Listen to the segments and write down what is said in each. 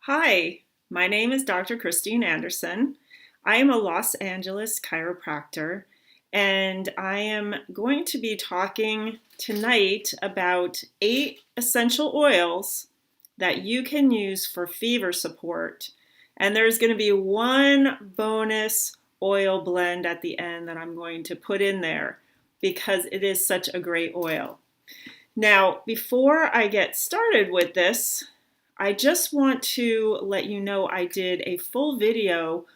Hi, my name is Dr. Christine Anderson. I am a Los Angeles chiropractor, and I am going to be talking tonight about 8 essential oils that you can use for fever support. And there's going to be one bonus oil blend at the end that I'm going to put in there because it is such a great oil. Now, before I get started with this, I just want to let you know I did a full video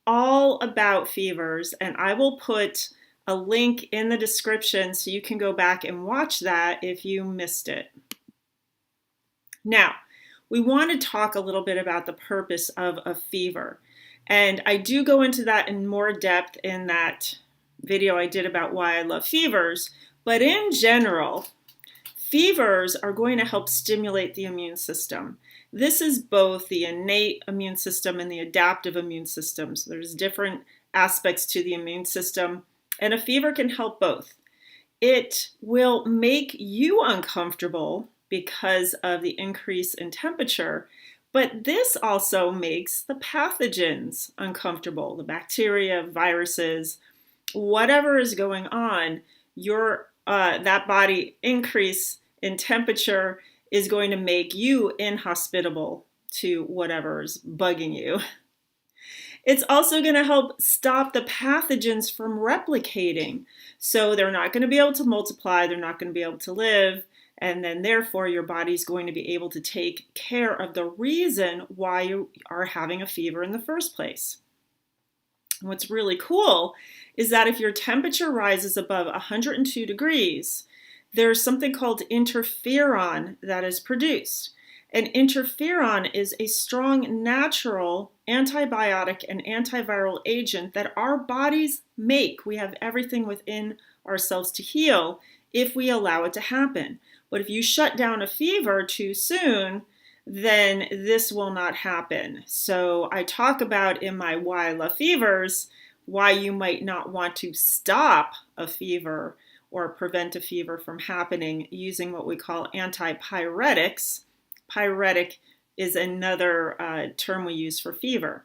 all about fevers, and I will put a link in the description so you can go back and watch that if you missed it. Now, we want to talk a little bit about the purpose of a fever, and I do go into that in more depth in that video I did about why I love fevers, but in general, fevers are going to help stimulate the immune system. This is both the innate immune system and the adaptive immune system. So there's different aspects to the immune system, and a fever can help both. It will make you uncomfortable because of the increase in temperature, but this also makes the pathogens uncomfortable, the bacteria, viruses, whatever is going on. That body increase in temperature is going to make you inhospitable to whatever's bugging you. It's also going to help stop the pathogens from replicating. So they're not going to be able to multiply, they're not going to be able to live, and then therefore your body's going to be able to take care of the reason why you are having a fever in the first place. What's really cool is that if your temperature rises above 102 degrees, there's something called interferon that is produced. And interferon is a strong natural antibiotic and antiviral agent that our bodies make. We have everything within ourselves to heal if we allow it to happen. But if you shut down a fever too soon, then this will not happen. So I talk about in my Why I Love Fevers, why you might not want to stop a fever or prevent a fever from happening using what we call antipyretics. Pyretic is another term we use for fever.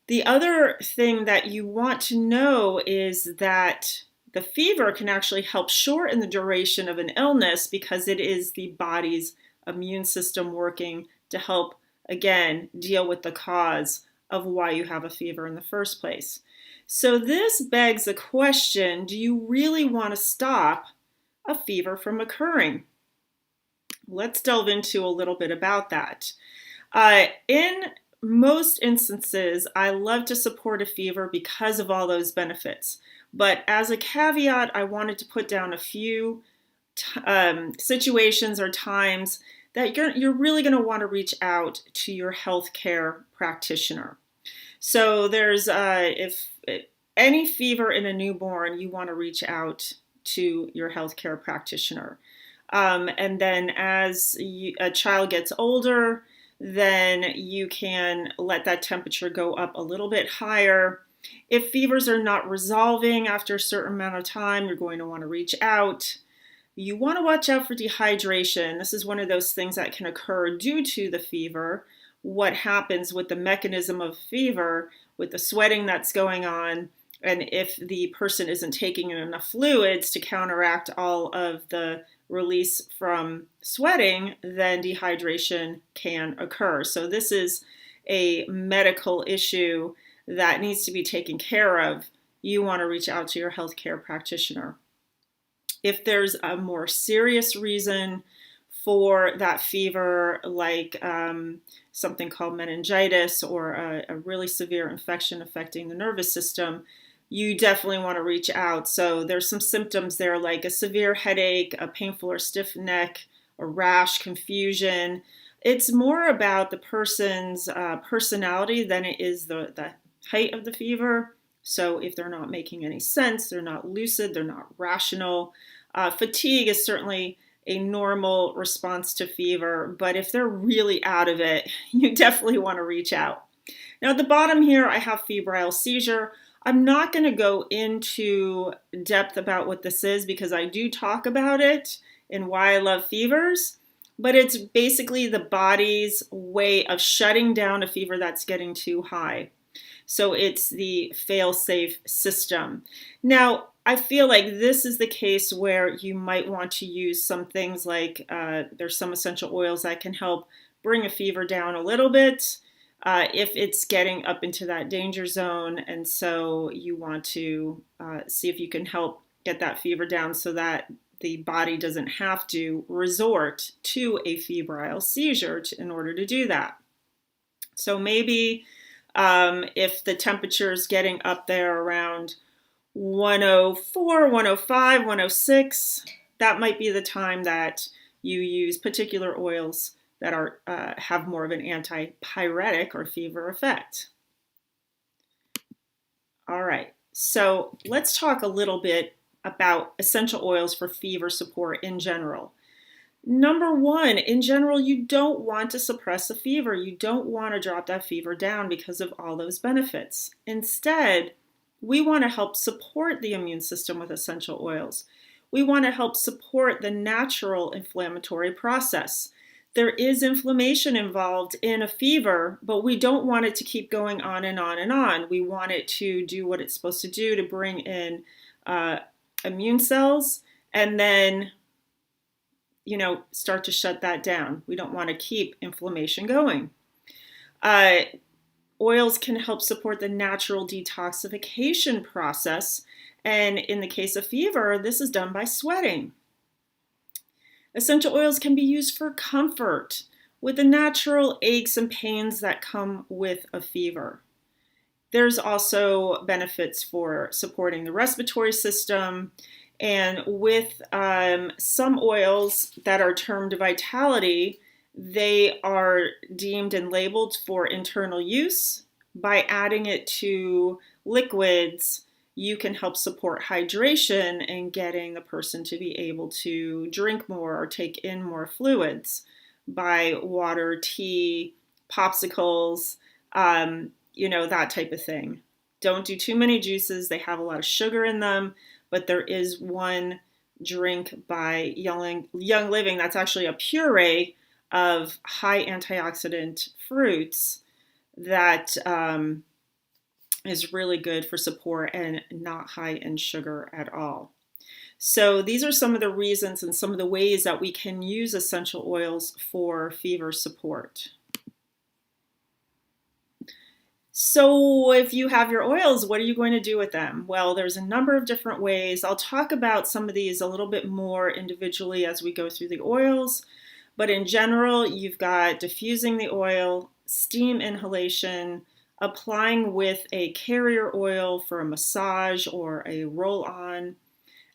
The other thing that you want to know is that the fever can actually help shorten the duration of an illness because it is the body's immune system working to help, again, deal with the cause of why you have a fever in the first place. So this begs the question, do you really want to stop a fever from occurring? Let's delve into a little bit about that. In most instances, I love to support a fever because of all those benefits. But as a caveat, I wanted to put down a few situations or times that you're really going to want to reach out to your healthcare practitioner. So there's if any fever in a newborn, you want to reach out to your healthcare practitioner. And then as a child gets older, then you can let that temperature go up a little bit higher. If fevers are not resolving after a certain amount of time, you're going to want to reach out. You want to watch out for dehydration. This is one of those things that can occur due to the fever. What happens with the mechanism of fever, with the sweating that's going on, and if the person isn't taking in enough fluids to counteract all of the release from sweating, then dehydration can occur. So this is a medical issue that needs to be taken care of. You want to reach out to your healthcare practitioner. If there's a more serious reason for that fever, like something called meningitis or a really severe infection affecting the nervous system, you definitely want to reach out. So there's some symptoms there like a severe headache, a painful or stiff neck, a rash, confusion. It's more about the person's personality than it is the height of the fever. So if they're not making any sense, they're not lucid, they're not rational. Fatigue is certainly a normal response to fever, but if they're really out of it, you definitely want to reach out. Now at the bottom here, I have febrile seizure. I'm not going to go into depth about what this is because I do talk about it in Why I Love Fevers, but it's basically the body's way of shutting down a fever that's getting too high. So it's the fail-safe system. Now, I feel like this is the case where you might want to use some things like there's some essential oils that can help bring a fever down a little bit if it's getting up into that danger zone. And so you want to see if you can help get that fever down so that the body doesn't have to resort to a febrile seizure in order to do that. So maybe if the temperature is getting up there around 104, 105, 106, that might be the time that you use particular oils that are have more of an antipyretic or fever effect. All right, so let's talk a little bit about essential oils for fever support in general. Number one, in general, you don't want to suppress a fever. You don't want to drop that fever down because of all those benefits. Instead, we want to help support the immune system with essential oils. We want to help support the natural inflammatory process. There is inflammation involved in a fever, but we don't want it to keep going on and on and on. We want it to do what it's supposed to do to bring in immune cells and then start to shut that down. We don't want to keep inflammation going. Oils can help support the natural detoxification process. And in the case of fever, this is done by sweating. Essential oils can be used for comfort with the natural aches and pains that come with a fever. There's also benefits for supporting the respiratory system. And with some oils that are termed vitality, they are deemed and labeled for internal use. By adding it to liquids, you can help support hydration and getting the person to be able to drink more or take in more fluids by water, tea, popsicles, that type of thing. Don't do too many juices. They have a lot of sugar in them. But there is one drink by Young Living that's actually a puree of high antioxidant fruits that is really good for support and not high in sugar at all. So these are some of the reasons and some of the ways that we can use essential oils for fever support. So if you have your oils, what are you going to do with them? Well, there's a number of different ways. I'll talk about some of these a little bit more individually as we go through the oils. But in general, you've got diffusing the oil, steam inhalation, applying with a carrier oil for a massage or a roll-on,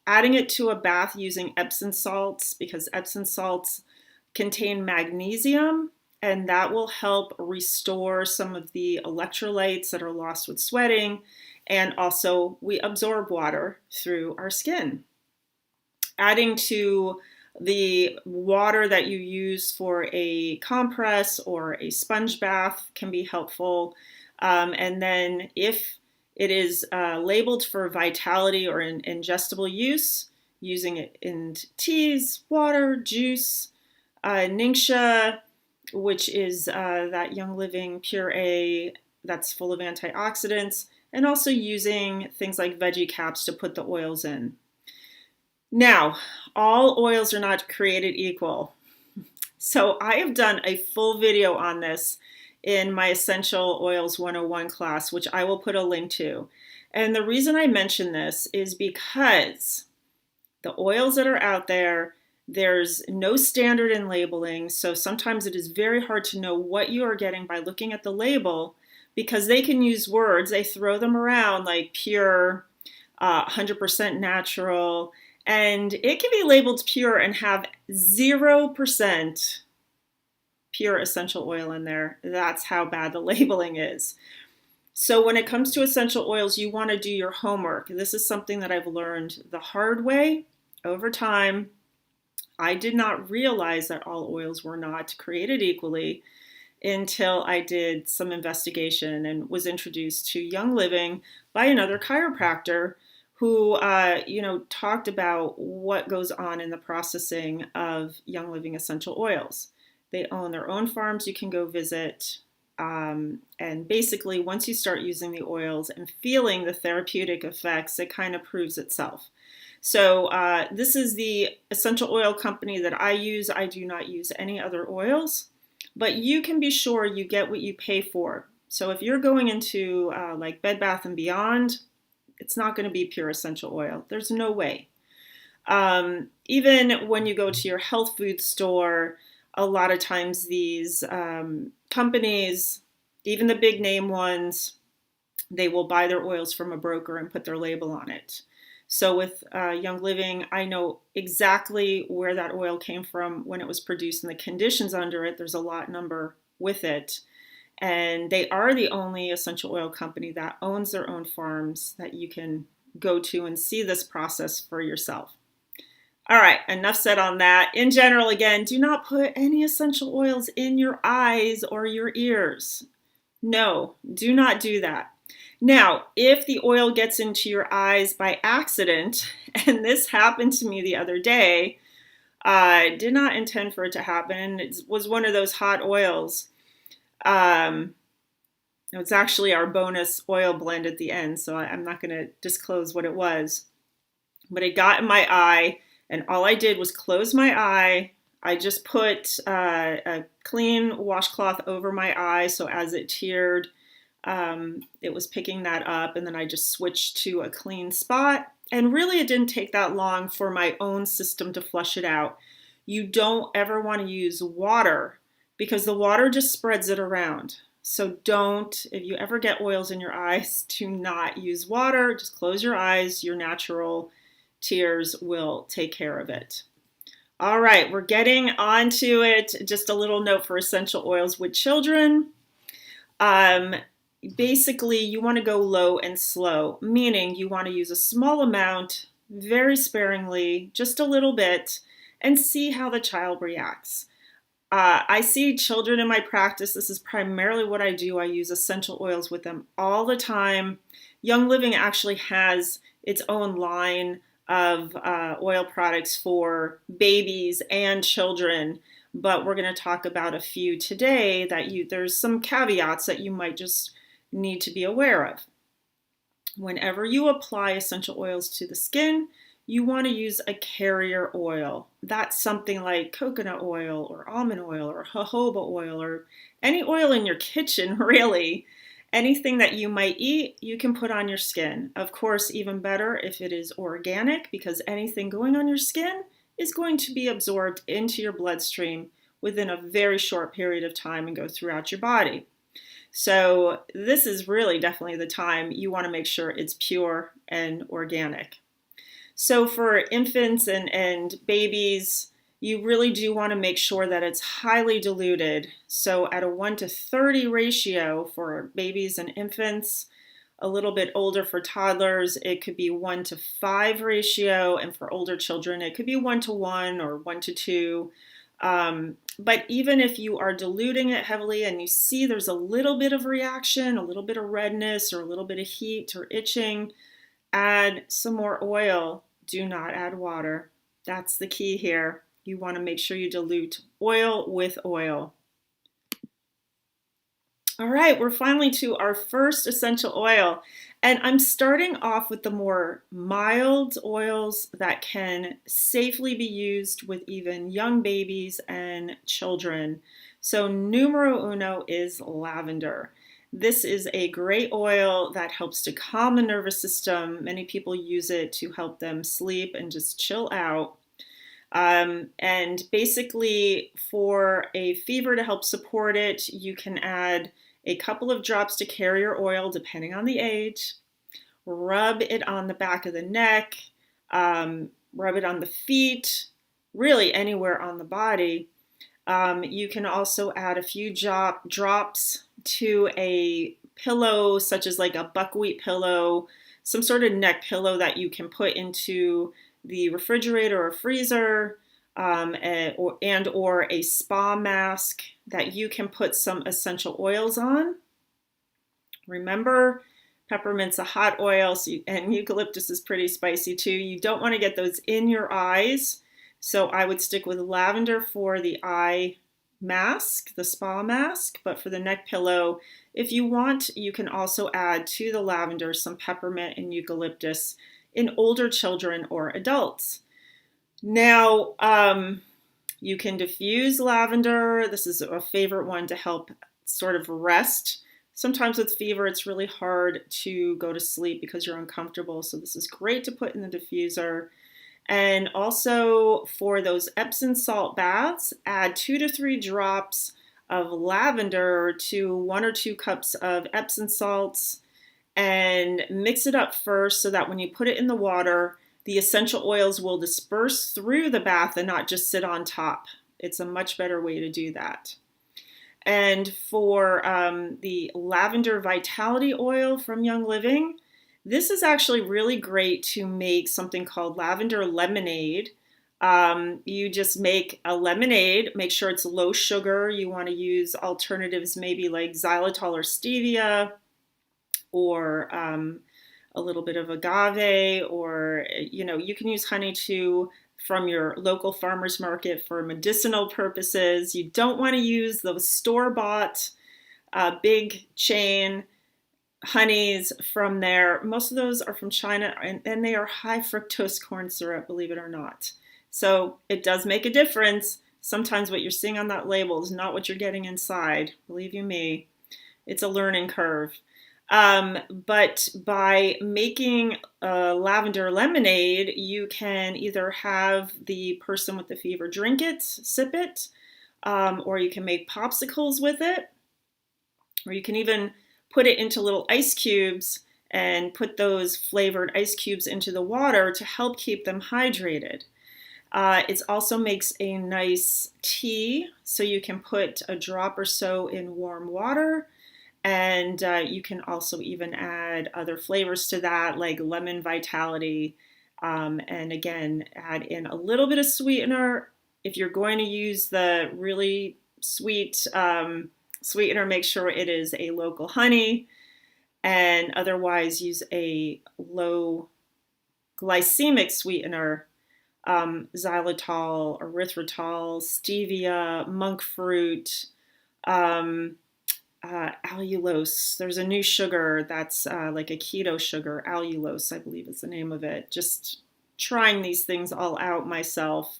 adding it to a bath using Epsom salts because Epsom salts contain magnesium, and that will help restore some of the electrolytes that are lost with sweating. And also, we absorb water through our skin. Adding to the water that you use for a compress or a sponge bath can be helpful. And then if it is labeled for vitality or in ingestible use, using it in teas, water, juice, Ningxia, which is that Young Living puree that's full of antioxidants, and also using things like veggie caps to put the oils in. Now, all oils are not created equal. So I have done a full video on this in my Essential Oils 101 class, which I will put a link to. And the reason I mention this is because the oils that are out there, there's no standard in labeling, so sometimes it is very hard to know what you are getting by looking at the label because they can use words, they throw them around like pure, 100% natural, and it can be labeled pure and have 0% pure essential oil in there. That's how bad the labeling is. So when it comes to essential oils, you want to do your homework. This is something that I've learned the hard way over time. I did not realize that all oils were not created equally until I did some investigation and was introduced to Young Living by another chiropractor who, talked about what goes on in the processing of Young Living essential oils. They own their own farms you can go visit. And basically, once you start using the oils and feeling the therapeutic effects, it kind of proves itself. So this is the essential oil company that I use. I do not use any other oils, but you can be sure you get what you pay for. So if you're going into like Bed Bath & Beyond, it's not going to be pure essential oil. There's no way. Even when you go to your health food store, a lot of times these companies, even the big name ones, they will buy their oils from a broker and put their label on it. So with Young Living, I know exactly where that oil came from when it was produced and the conditions under it. There's a lot number with it. And they are the only essential oil company that owns their own farms that you can go to and see this process for yourself. All right, enough said on that. In general, again, do not put any essential oils in your eyes or your ears. No, do not do that. Now, if the oil gets into your eyes by accident, and this happened to me the other day, I did not intend for it to happen. It was one of those hot oils. It's actually our bonus oil blend at the end, so I'm not going to disclose what it was. But it got in my eye, and all I did was close my eye. I just put a clean washcloth over my eye, so as it teared, it was picking that up, and then I just switched to a clean spot. And really, it didn't take that long for my own system to flush it out. You don't ever want to use water because the water just spreads it around. So don't, if you ever get oils in your eyes, do not use water. Just close your eyes. Your natural tears will take care of it. All right, we're getting onto it. Just a little note for essential oils with children. Basically, you want to go low and slow, meaning you want to use a small amount, very sparingly, just a little bit, and see how the child reacts. I see children in my practice. This is primarily what I do. I use essential oils with them all the time. Young Living actually has its own line of oil products for babies and children, but we're going to talk about a few today that there's some caveats that you might just need to be aware of. Whenever you apply essential oils to the skin, you want to use a carrier oil. That's something like coconut oil or almond oil or jojoba oil or any oil in your kitchen, really. Anything that you might eat, you can put on your skin. Of course, even better if it is organic, because anything going on your skin is going to be absorbed into your bloodstream within a very short period of time and go throughout your body. So this is really definitely the time you want to make sure it's pure and organic. So for infants and babies, you really do want to make sure that it's highly diluted. So at a 1:30 ratio for babies and infants, a little bit older for toddlers, it could be 1:5 ratio. And for older children, it could be 1:1 or 1:2. But even if you are diluting it heavily and you see there's a little bit of reaction, a little bit of redness or a little bit of heat or itching, add some more oil. Do not add water. That's the key here. You want to make sure you dilute oil with oil. All right, we're finally to our first essential oil. And I'm starting off with the more mild oils that can safely be used with even young babies and children. So numero uno is lavender. This is a great oil that helps to calm the nervous system. Many people use it to help them sleep and just chill out. And basically, for a fever to help support it, you can add a couple of drops to carrier oil, depending on the age. Rub it on the back of the neck, rub it on the feet, really anywhere on the body. You can also add a few drops to a pillow, such as like a buckwheat pillow, some sort of neck pillow that you can put into the refrigerator or freezer, or a spa mask that you can put some essential oils on. Remember, Peppermint's a hot oil, and eucalyptus is pretty spicy too. You don't want to get those in your eyes. So I would stick with lavender for the eye mask, the spa mask, but for the neck pillow, if you want, you can also add to the lavender some peppermint and eucalyptus in older children or adults. Now, you can diffuse lavender. This is a favorite one to help sort of rest. Sometimes with fever, it's really hard to go to sleep because you're uncomfortable. So this is great to put in the diffuser. And also for those Epsom salt baths, add 2 to 3 drops of lavender to 1 or 2 cups of Epsom salts and mix it up first so that when you put it in the water, the essential oils will disperse through the bath and not just sit on top. It's a much better way to do that. And for the lavender vitality oil from Young Living, this is actually really great to make something called lavender lemonade. You just make a lemonade, make sure it's low sugar. You want to use alternatives maybe like xylitol or stevia, or a little bit of agave, or you can use honey too from your local farmer's market for medicinal purposes. You don't want to use those store-bought big chain honeys from there. Most of those are from China, and they are high fructose corn syrup, believe it or not. So it does make a difference. Sometimes what you're seeing on that label is not what you're getting inside. Believe you me, it's a learning curve. But by making a lavender lemonade, you can either have the person with the fever drink it, sip it, or you can make popsicles with it, or you can even put it into little ice cubes and put those flavored ice cubes into the water to help keep them hydrated. It also makes a nice tea, so you can put a drop or so in warm water. And you can also even add other flavors to that, like lemon vitality. And again, add in a little bit of sweetener. If you're going to use the really sweet sweetener, make sure it is a local honey. And otherwise, use a low glycemic sweetener, xylitol, erythritol, stevia, monk fruit, allulose. There's a new sugar that's like a keto sugar. Allulose, I believe is the name of it. Just trying these things all out myself.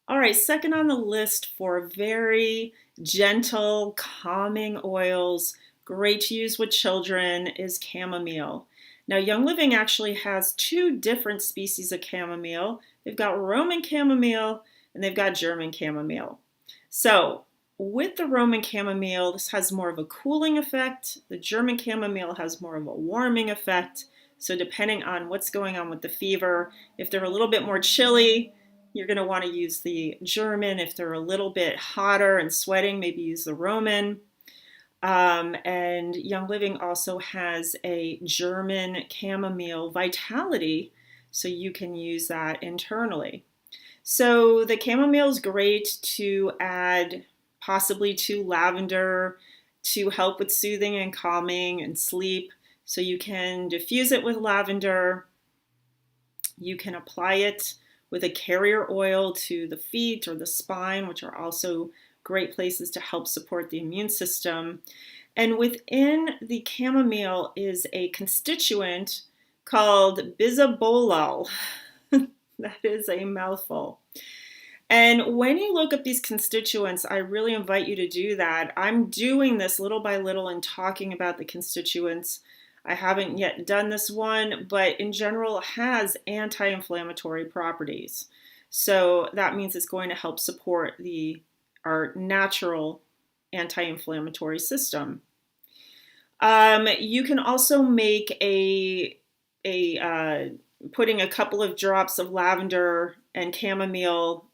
All right, second on the list for very gentle, calming oils, great to use with children, is chamomile. Now, Young Living actually has 2 different species of chamomile. They've got Roman chamomile and they've got German chamomile. So with the Roman chamomile, this has more of a cooling effect. The German chamomile has more of a warming effect. So depending on what's going on with the fever, if they're a little bit more chilly, you're going to want to use the German. If they're a little bit hotter and sweating, maybe use the Roman. And Young Living also has a German chamomile vitality, so you can use that internally. So the chamomile is great to add possibly to lavender to help with soothing and calming and sleep. So you can diffuse it with lavender. You can apply it with a carrier oil to the feet or the spine, which are also great places to help support the immune system. And within the chamomile is a constituent called bisabolol. That is a mouthful. And when you look up these constituents, I really invite you to do that. I'm doing this little by little and talking about the constituents. I haven't yet done this one, but in general, it has anti-inflammatory properties. So that means it's going to help support our natural anti-inflammatory system. You can also make putting a couple of drops of lavender and chamomile,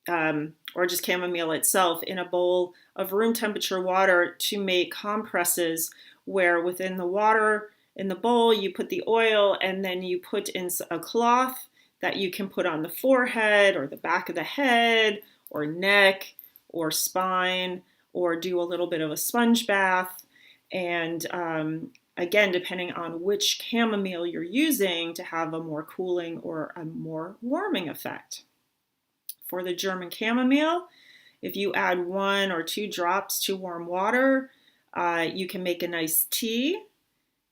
or just chamomile itself, in a bowl of room temperature water to make compresses where within the water in the bowl you put the oil and then you put in a cloth that you can put on the forehead or the back of the head or neck or spine, or do a little bit of a sponge bath. And again, depending on which chamomile you're using to have a more cooling or a more warming effect. For the German chamomile, if you add 1 or 2 drops to warm water, you can make a nice tea.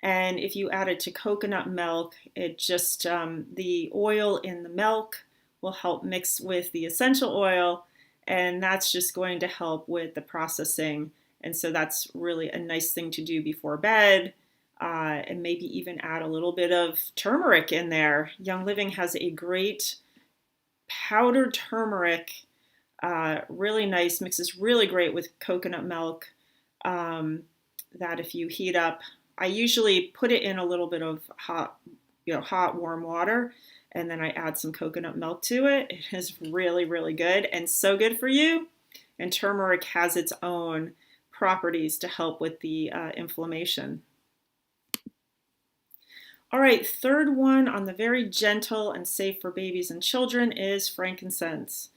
And if you add it to coconut milk, it just, the oil in the milk will help mix with the essential oil, and that's just going to help with the processing. And so that's really a nice thing to do before bed, and maybe even add a little bit of turmeric in there. Young Living has a great powdered turmeric, really nice, mixes really great with coconut milk, that if you heat up, I usually put it in a little bit of hot, warm water, and then I add some coconut milk to it. It is really, really good and so good for you. And turmeric has its own properties to help with the inflammation. All right, third one on the very gentle and safe for babies and children is frankincense.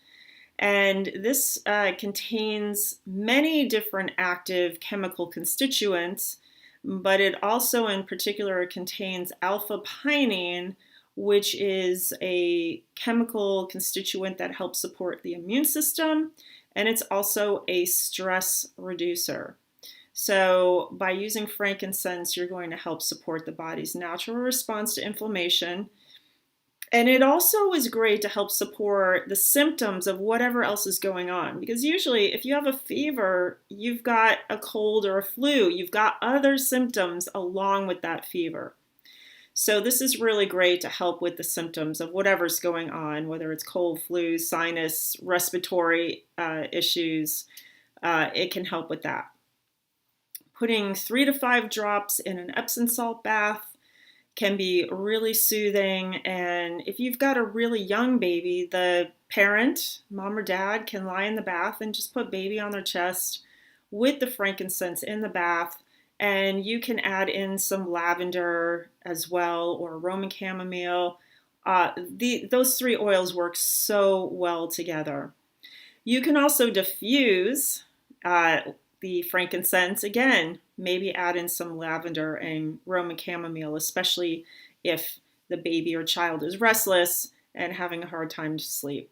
And this contains many different active chemical constituents, but it also in particular contains alpha-pinene, which is a chemical constituent that helps support the immune system, and it's also a stress reducer. So by using frankincense, you're going to help support the body's natural response to inflammation. And it also is great to help support the symptoms of whatever else is going on. Because usually if you have a fever, you've got a cold or a flu. You've got other symptoms along with that fever. So this is really great to help with the symptoms of whatever's going on, whether it's cold, flu, sinus, respiratory issues. It can help with that. Putting 3 to 5 drops in an Epsom salt bath can be really soothing. And if you've got a really young baby, the parent, mom or dad, can lie in the bath and just put baby on their chest with the frankincense in the bath. And you can add in some lavender as well, or Roman chamomile. Those 3 oils work so well together. You can also diffuse the frankincense, again, maybe add in some lavender and Roman chamomile, especially if the baby or child is restless and having a hard time to sleep.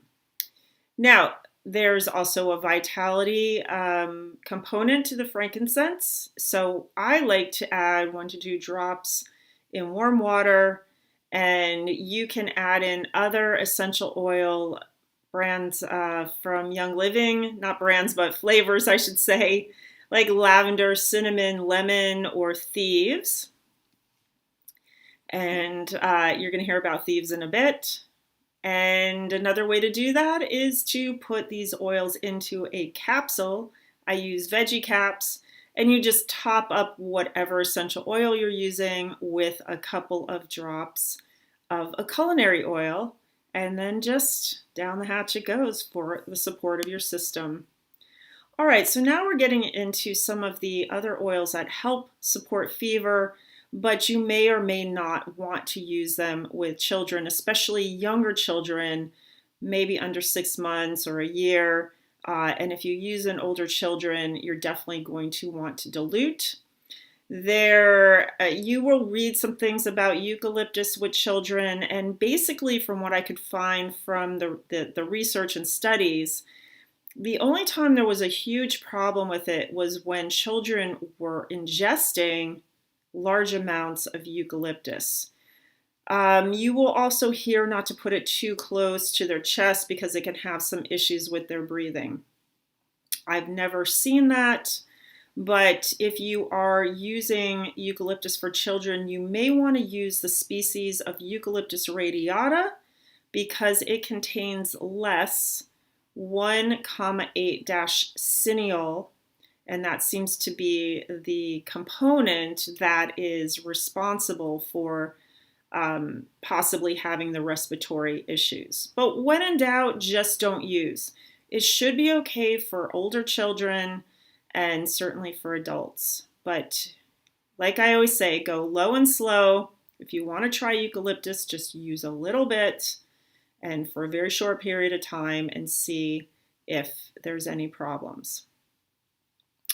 Now, there's also a vitality component to the frankincense. So I like to add 1 to 2 drops in warm water, and you can add in other essential oil brands from Young Living, not brands, but flavors, I should say, like lavender, cinnamon, lemon, or Thieves. And you're going to hear about Thieves in a bit. And another way to do that is to put these oils into a capsule. I use veggie caps, and you just top up whatever essential oil you're using with a couple of drops of a culinary oil, and then just down the hatch it goes for the support of your system. All right, so now we're getting into some of the other oils that help support fever, but you may or may not want to use them with children, especially younger children, maybe under 6 months or a year. And if you use in older children, you're definitely going to want to dilute. You will read some things about eucalyptus with children, and basically from what I could find from the research and studies, the only time there was a huge problem with it was when children were ingesting large amounts of eucalyptus. You will also hear not to put it too close to their chest because it can have some issues with their breathing. I've never seen that. But if you are using eucalyptus for children, you may want to use the species of Eucalyptus radiata because it contains less 1,8-cineol, and that seems to be the component that is responsible for possibly having the respiratory issues. But when in doubt, just don't use. It should be okay for older children and certainly for adults. But like I always say, go low and slow. If you want to try eucalyptus, just use a little bit and for a very short period of time and see if there's any problems.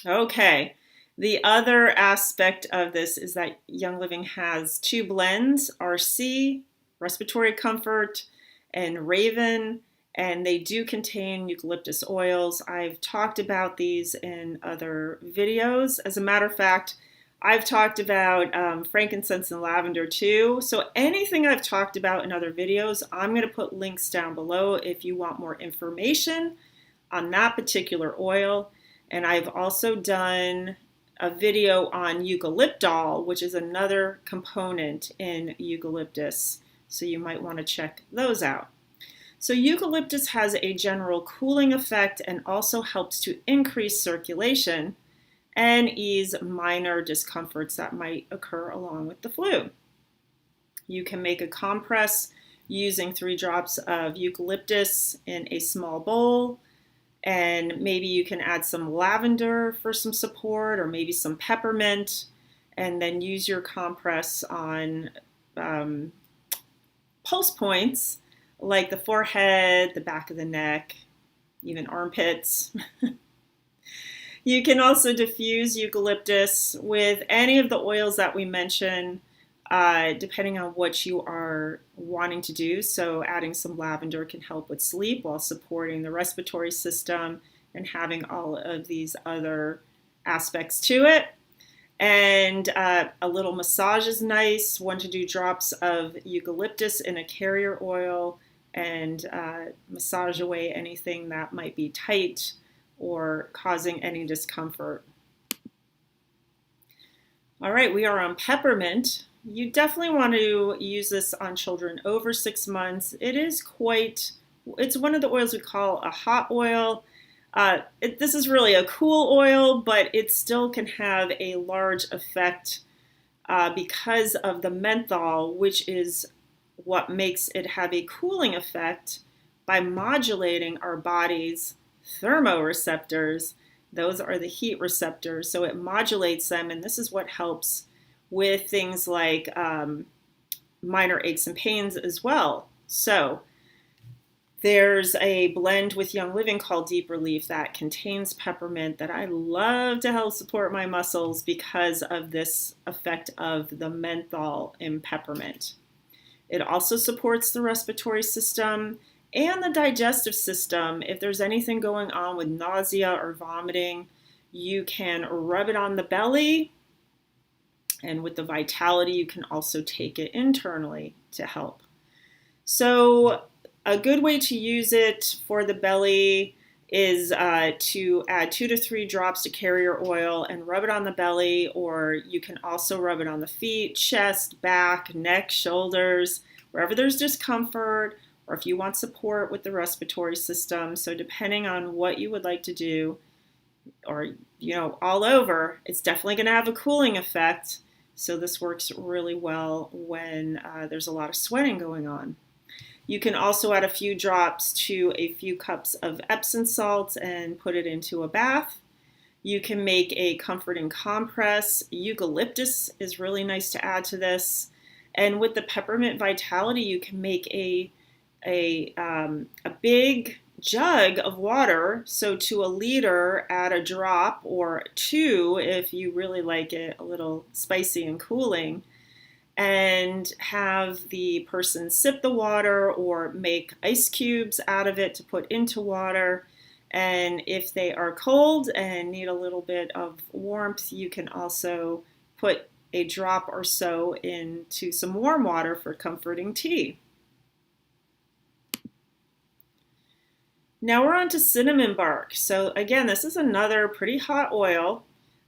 Okay, The other aspect of this is that Young Living has 2 blends, RC, Respiratory Comfort, and Raven, and they do contain eucalyptus oils. I've talked about these in other videos. As a matter of fact, I've talked about frankincense and lavender too. So anything I've talked about in other videos, I'm going to put links down below if you want more information on that particular oil. And I've also done a video on eucalyptol, which is another component in eucalyptus. So you might want to check those out. So eucalyptus has a general cooling effect and also helps to increase circulation and ease minor discomforts that might occur along with the flu. You can make a compress using 3 drops of eucalyptus in a small bowl, and maybe you can add some lavender for some support, or maybe some peppermint, and then use your compress on pulse points like the forehead, the back of the neck, even armpits. You can also diffuse eucalyptus with any of the oils that we mentioned, depending on what you are wanting to do. So adding some lavender can help with sleep while supporting the respiratory system and having all of these other aspects to it. And a little massage is nice. 1 to 2 drops of eucalyptus in a carrier oil and massage away anything that might be tight or causing any discomfort. All right, we are on peppermint. You definitely want to use this on children over 6 months. It's one of the oils we call a hot oil. This is really a cool oil, but it still can have a large effect because of the menthol, which is what makes it have a cooling effect by modulating our body's thermoreceptors. Those are the heat receptors, so it modulates them, and this is what helps with things like minor aches and pains as well. So there's a blend with Young Living called Deep Relief that contains peppermint that I love to help support my muscles because of this effect of the menthol in peppermint. It also supports the respiratory system and the digestive system. If there's anything going on with nausea or vomiting, you can rub it on the belly, and with the vitality, you can also take it internally to help. So a good way to use it for the belly is to add 2 to 3 drops to carrier oil and rub it on the belly, or you can also rub it on the feet, chest, back, neck, shoulders, wherever there's discomfort, or if you want support with the respiratory system. So depending on what you would like to do, or all over, it's definitely going to have a cooling effect. So this works really well when there's a lot of sweating going on. You can also add a few drops to a few cups of Epsom salts and put it into a bath. You can make a comforting compress. Eucalyptus is really nice to add to this. And with the peppermint vitality, you can make a big jug of water. So to a liter, add a drop or 2 if you really like it a little spicy and cooling, and have the person sip the water or make ice cubes out of it to put into water. And if they are cold and need a little bit of warmth, you can also put a drop or so into some warm water for comforting tea. Now we're on to cinnamon bark. So again, this is another pretty hot oil.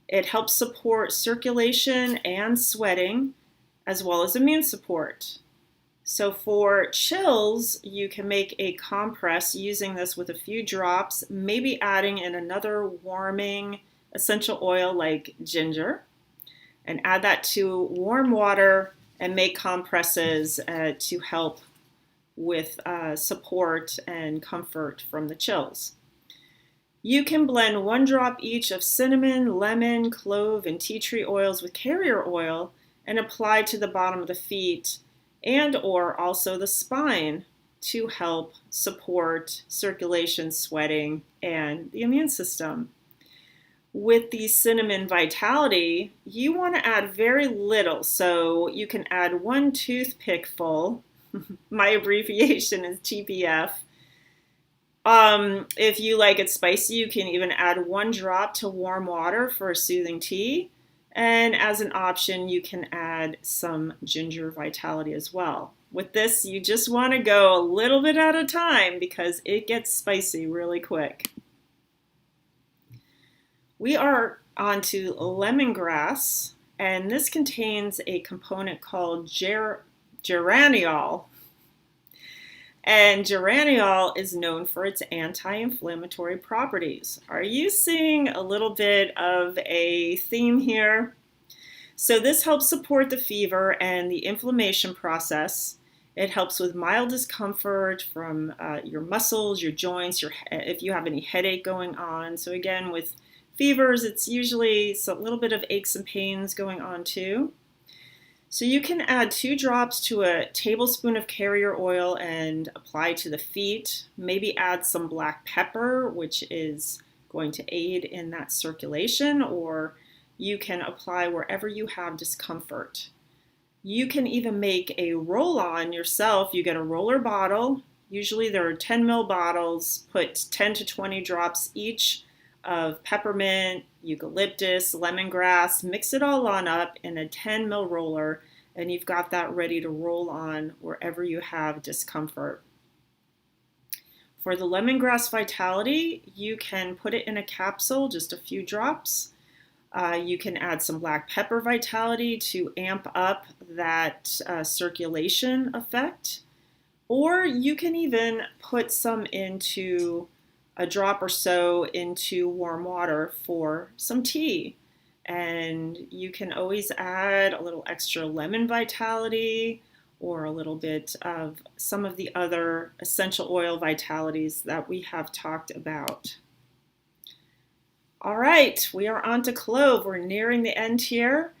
It helps support circulation and sweating, as well as immune support. So for chills, you can make a compress using this with a few drops, maybe adding in another warming essential oil like ginger, and add that to warm water and make compresses to help with support and comfort from the chills. You can blend 1 drop each of cinnamon, lemon, clove, and tea tree oils with carrier oil and apply to the bottom of the feet and or also the spine to help support circulation, sweating, and the immune system. With the cinnamon vitality, you want to add very little. So you can add 1 toothpick full. My abbreviation is TPF. If you like it spicy, you can even add 1 drop to warm water for a soothing tea. And as an option, you can add some ginger vitality as well. With this, you just want to go a little bit at a time because it gets spicy really quick. We are on to lemongrass, and this contains a component called geraniol. And geraniol is known for its anti-inflammatory properties. Are you seeing a little bit of a theme here? So this helps support the fever and the inflammation process. It helps with mild discomfort from your muscles, your joints, if you have any headache going on. So again, with fevers, it's usually a little bit of aches and pains going on too. So you can add 2 drops to a tablespoon of carrier oil and apply to the feet. Maybe add some black pepper, which is going to aid in that circulation, or you can apply wherever you have discomfort. You can even make a roll-on yourself. You get a roller bottle. Usually there are 10 ml bottles. Put 10 to 20 drops each of peppermint, eucalyptus, lemongrass. Mix it all on up in a 10 ml roller, and you've got that ready to roll on wherever you have discomfort. For the lemongrass vitality, you can put it in a capsule, just a few drops. You can add some black pepper vitality to amp up that circulation effect. Or you can even put some into a drop or so into warm water for some tea. And you can always add a little extra lemon vitality or a little bit of some of the other essential oil vitalities that we have talked about. All right, we are on to clove. We're nearing the end here.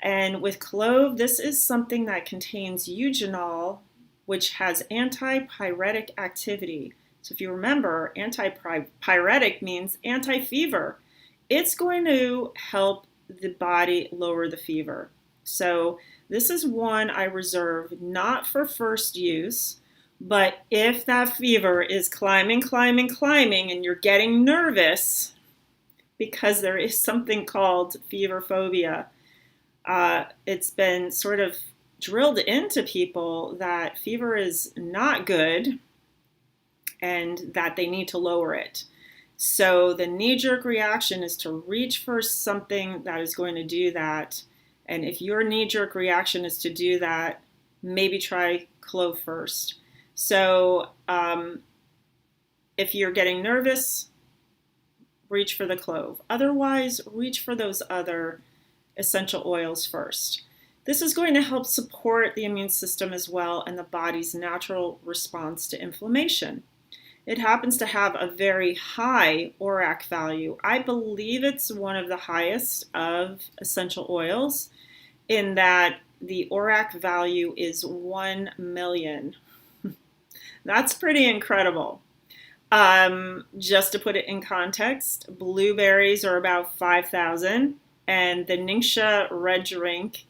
And with clove, this is something that contains eugenol, which has antipyretic activity. So if you remember, antipyretic means anti-fever. It's going to help the body lower the fever. So this is one I reserve not for first use, but if that fever is climbing, and you're getting nervous, because there is something called fever phobia. It's been sort of drilled into people that fever is not good and that they need to lower it. So the knee-jerk reaction is to reach for something that is going to do that. And if your knee-jerk reaction is to do that, maybe try clove first. So if you're getting nervous, reach for the clove. Otherwise, reach for those other essential oils first. This is going to help support the immune system as well and the body's natural response to inflammation. It happens to have a very high ORAC value. I believe it's one of the highest of essential oils in that the ORAC value is 1 million. That's pretty incredible. Just to put it in context, blueberries are about 5,000, and the Ningxia red drink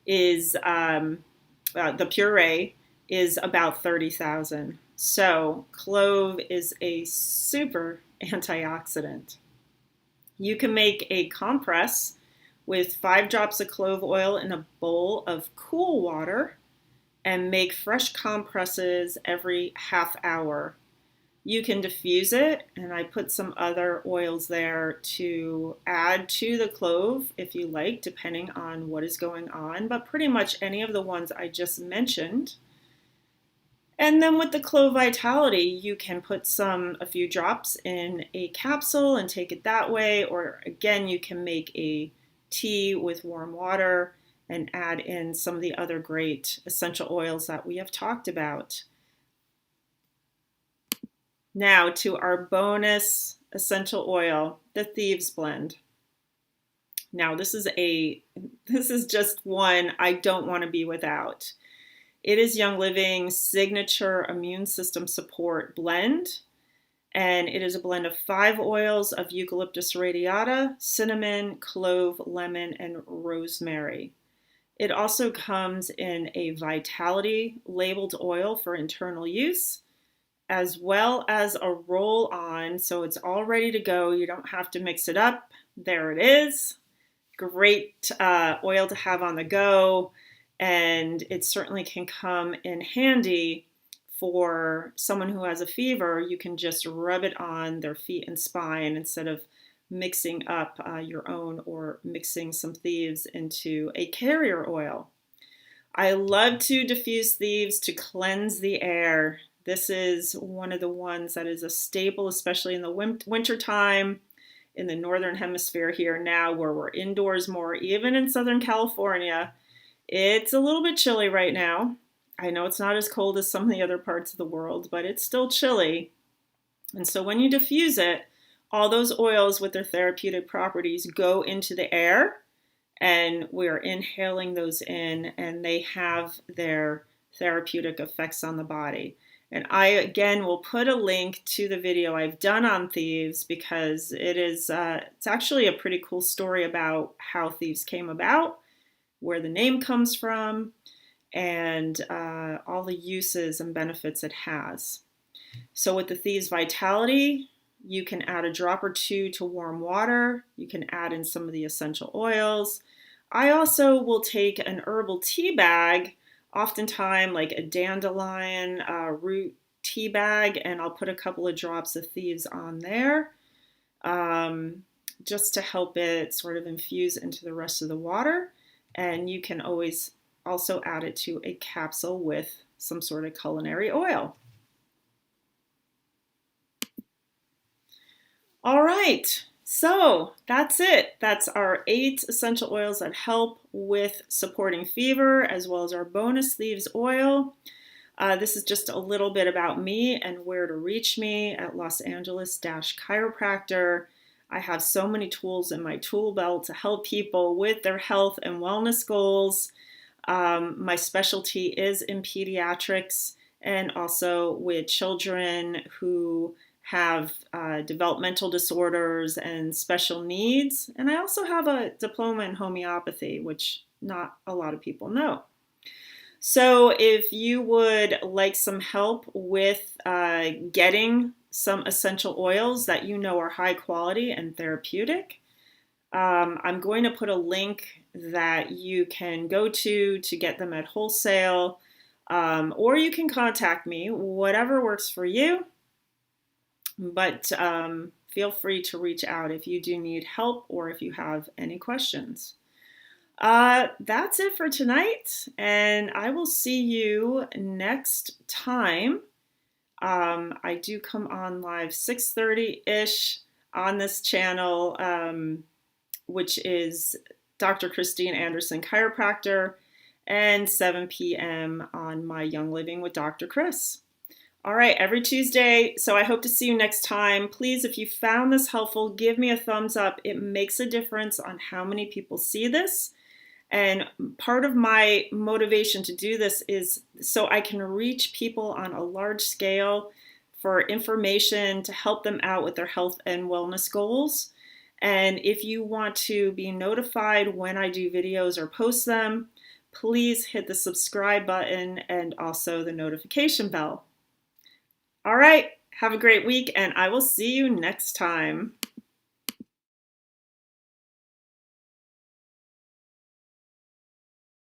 is, the puree is about 30,000. So clove is a super antioxidant. You can make a compress with 5 drops of clove oil in a bowl of cool water and make fresh compresses every half hour. You can diffuse it, and I put some other oils there to add to the clove if you like, depending on what is going on, but pretty much any of the ones I just mentioned. And then with the clove vitality, you can put a few drops in a capsule and take it that way, or again, you can make a tea with warm water and add in some of the other great essential oils that we have talked about. Now to our bonus essential oil, the Thieves blend. Now this is just one I don't want to be without. It is Young Living's signature immune system support blend, And it is a blend of 5 oils of Eucalyptus radiata, cinnamon, clove, lemon, and rosemary. It also comes in a Vitality labeled oil for internal use, as well as a roll-on, so it's all ready to go. You don't have to mix it up. There it is. Great oil to have on the go, and it certainly can come in handy for someone who has a fever. You can just rub it on their feet and spine instead of mixing up your own or mixing some Thieves into a carrier oil. I love to diffuse Thieves to cleanse the air. This is one of the ones that is a staple, especially in the winter time in the northern hemisphere here now, where we're indoors more. Even in Southern California, it's a little bit chilly right now. I know it's not as cold as some of the other parts of the world, but it's still chilly. And so when you diffuse it, all those oils with their therapeutic properties go into the air, and we're inhaling those in, and they have their therapeutic effects on the body. And I, again, will put a link to the video I've done on Thieves, because it's actually a pretty cool story about how Thieves came about, where the name comes from, and all the uses and benefits it has. So with the Thieves Vitality, you can add a drop or two to warm water. You can add in some of the essential oils. I also will take an herbal tea bag, oftentimes like a dandelion root tea bag, and I'll put a couple of drops of Thieves on there just to help it sort of infuse into the rest of the water. And you can always also add it to a capsule with some sort of culinary oil. All right, so that's it. That's our 8 essential oils that help with supporting fever, as well as our bonus Thieves oil. This is just a little bit about me and where to reach me at Los Angeles Chiropractor. I have so many tools in my tool belt to help people with their health and wellness goals. My specialty is in pediatrics, and also with children who have developmental disorders and special needs. And I also have a diploma in homeopathy, which not a lot of people know. So if you would like some help with getting some essential oils that you know are high quality and therapeutic, I'm going to put a link that you can go to get them at wholesale, or you can contact me, whatever works for you. But feel free to reach out if you do need help or if you have any questions. That's it for tonight, and I will see you next time. I do come on live 6:30-ish on this channel, which is Dr. Christine Anderson Chiropractor, and 7 p.m. on my Young Living with Dr. Chris. All right, every Tuesday. So I hope to see you next time. Please, if you found this helpful, give me a thumbs up. It makes a difference on how many people see this. And part of my motivation to do this is so I can reach people on a large scale for information to help them out with their health and wellness goals. And if you want to be notified when I do videos or post them, please hit the subscribe button and also the notification bell. All right, have a great week, and I will see you next time.